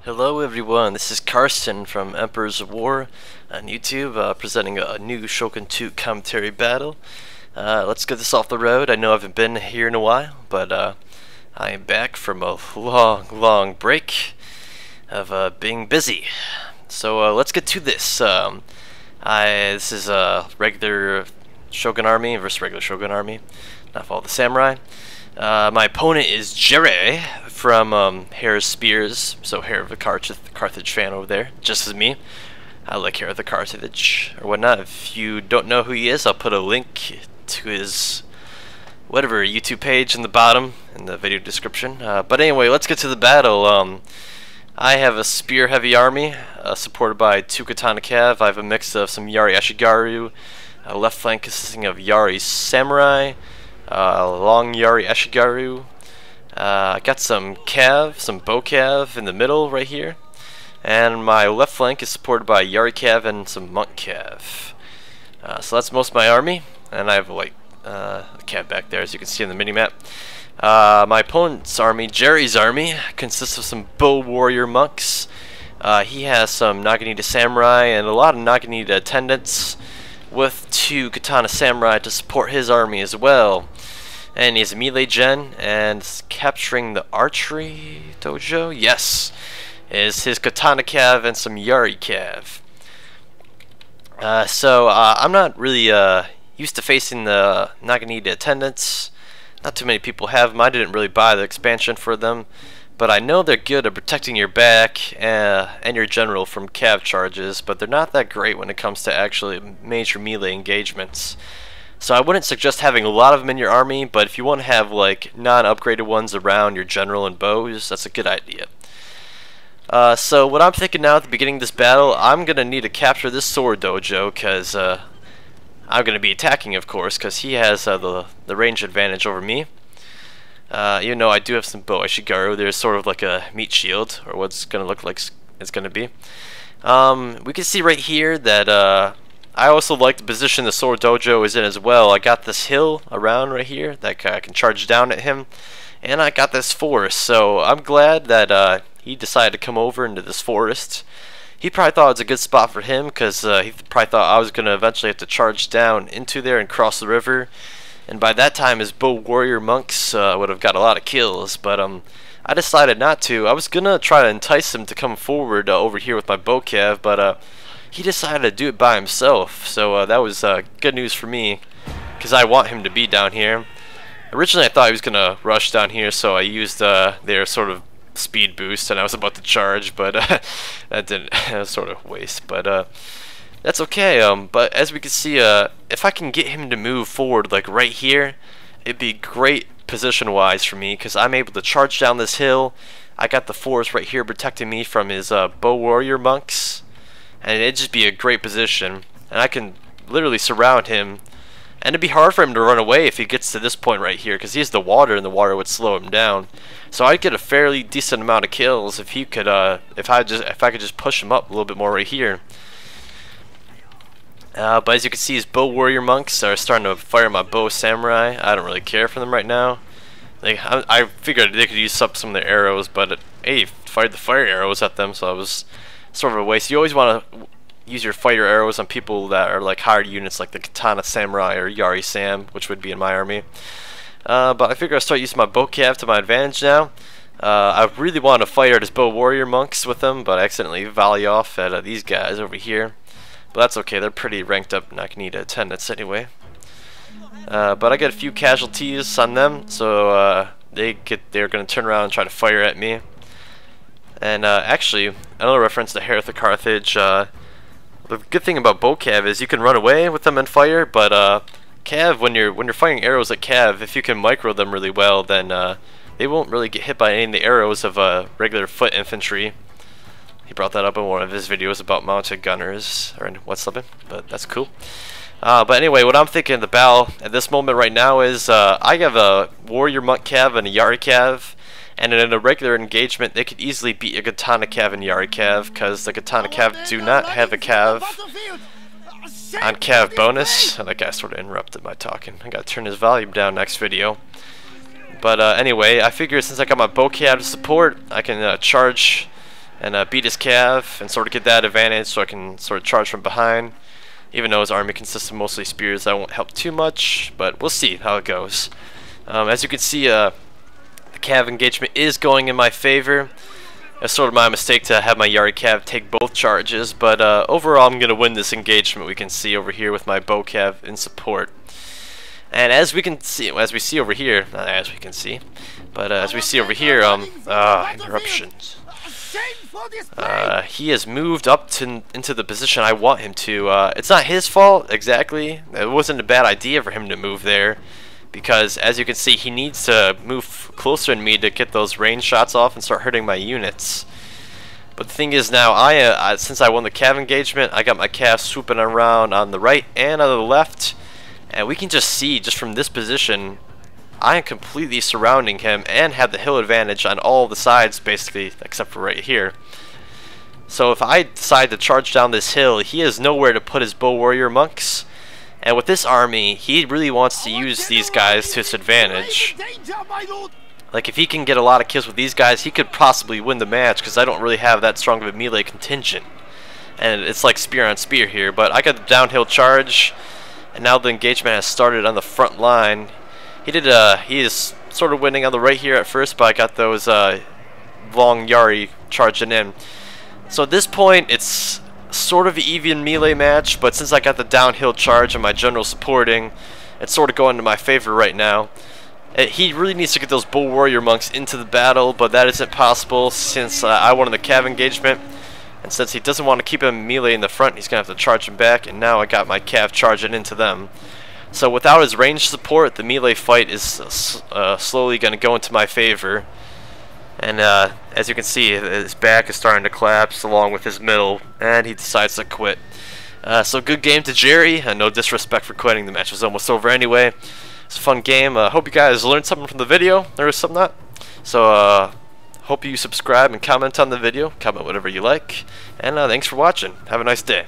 Hello everyone, this is Karsten from Emperor's War on YouTube, presenting a new Shogun 2 commentary battle. Let's get this off the road. I know I haven't been here in a while, but I am back from a long break of being busy. So let's get to this. This is a regular Shogun army versus regular Shogun army, not for all the samurai. My opponent is Jere from Hair Spears, so Here of Carthage fan over there, just as me. I like Here of Carthage or whatnot. If you don't know who he is, I'll put a link to his whatever YouTube page in the bottom in the video description. But anyway, let's get to the battle. I have a spear heavy army supported by 2 katana cav. I have a mix of some Yari Ashigaru, left flank consisting of Yari Samurai, long Yari Ashigaru. I got some cav, some bow cav in the middle right here, and my left flank is supported by Yari cav and some monk cav. So that's most of my army, and I have like a cav back there, as you can see on the mini map. My opponent's army, Jerry's army, consists of some bow warrior monks. He has some Naginata samurai and a lot of Naginata attendants, with 2 katana samurai to support his army as well. And he has a melee gen, and capturing the archery dojo, yes, is his katana cav and some Yari cav. I'm not really used to facing the Naginata attendants. Not too many people have them. I didn't really buy the expansion for them, but I know they're good at protecting your back and your general from cav charges, but they're not that great when it comes to actually major melee engagements. So I wouldn't suggest having a lot of them in your army, but if you want to have like non-upgraded ones around your general and bows, that's a good idea. So what I'm thinking now at the beginning of this battle, I'm going to need to capture this sword dojo, because I'm going to be attacking, of course, because he has the range advantage over me. Even though I do have some bow Ashigaru, there's sort of like a meat shield, or what's going to look like it's going to be. We can see right here that I also like the position the sword dojo is in as well. I got this hill around right here that I can charge down at him, and I got this forest, so I'm glad that he decided to come over into this forest. He probably thought it was a good spot for him, because he probably thought I was going to eventually have to charge down into there and cross the river, and by that time his bow warrior monks would have got a lot of kills, but I decided not to. I was going to try to entice him to come forward over here with my bow cav, but he decided to do it by himself, so that was good news for me, because I want him to be down here. Originally I thought he was going to rush down here, so I used their sort of speed boost, and I was about to charge, but that didn't. That was sort of a waste, but that's okay. But as we can see, if I can get him to move forward like right here, it'd be great position-wise for me, because I'm able to charge down this hill. I got the forest right here protecting me from his bow warrior monks, and it'd just be a great position, and I can literally surround him, and it'd be hard for him to run away if he gets to this point right here, because he has the water, and the water would slow him down. So I'd get a fairly decent amount of kills if he could, if I could just push him up a little bit more right here. But as you can see, his bow warrior monks are starting to fire my bow samurai. I don't really care for them right now. I figured they could use up some of their arrows, but hey, fired the fire arrows at them, so it was sort of a waste. You always want to use your fighter arrows on people that are like higher units, like the katana samurai or Yari Sam, which would be in my army. But I figure I'll start using my bow cav to my advantage now. I really want to fire at his bow warrior monks with them, but I accidentally volley off at these guys over here. But that's okay, they're pretty ranked up Naginata attendants anyway. But I get a few casualties on them, so they're going to turn around and try to fire at me. And actually, another reference to Hier of Carthage, the good thing about bow cav is you can run away with them and fire, but cav, when you're firing arrows at cav, if you can micro them really well, then they won't really get hit by any of the arrows of regular foot infantry. He brought that up in one of his videos about mounted gunners, or in what's something, but that's cool. But anyway, what I'm thinking of the battle at this moment right now is I have a warrior monk cav and a Yari cav, and in a regular engagement they could easily beat a katana cav and Yari cav, because the katana cav do not have a cav on cav bonus. Oh, that guy sort of interrupted my talking. I gotta turn his volume down next video. But anyway, I figured since I got my bow cav to support, I can charge and beat his cav and sort of get that advantage so I can sort of charge from behind. Even though his army consists of mostly spears, that won't help too much, but we'll see how it goes. As you can see, the cav engagement is going in my favor. It's sort of my mistake to have my Yari cav take both charges, but overall I'm going to win this engagement. We can see over here with my bow cav in support. And as we see over here, not as we can see, but as we see over here, interruptions. He has moved up into the position I want him to. It's not his fault exactly. It wasn't a bad idea for him to move there, because as you can see, he needs to move closer to me to get those range shots off and start hurting my units. But the thing is now, since I won the cav engagement, I got my cav swooping around on the right and on the left, and we can just see just from this position, I am completely surrounding him and have the hill advantage on all the sides basically, except for right here. So if I decide to charge down this hill, he has nowhere to put his bow warrior monks. And with this army, he really wants to use these guys to his advantage. Like, if he can get a lot of kills with these guys, he could possibly win the match, because I don't really have that strong of a melee contingent. And it's like spear on spear here, but I got the downhill charge, and now the engagement has started on the front line. He is sort of winning on the right here at first, but I got those long Yari charging in. So at this point, it's sort of an even melee match, but since I got the downhill charge and my general supporting, it's sort of going to my favor right now. He really needs to get those bull warrior monks into the battle, but that isn't possible since I won the cav engagement, and since he doesn't want to keep him melee in the front, he's gonna have to charge him back, and now I got my cav charging into them. So without his range support, the melee fight is slowly gonna go into my favor. And as you can see, his back is starting to collapse along with his middle, and he decides to quit. So good game to Jerry, and no disrespect for quitting. The match was almost over anyway. It's a fun game. Hope you guys learned something from the video, or something not. So hope you subscribe and comment on the video. Comment whatever you like. And thanks for watching. Have a nice day.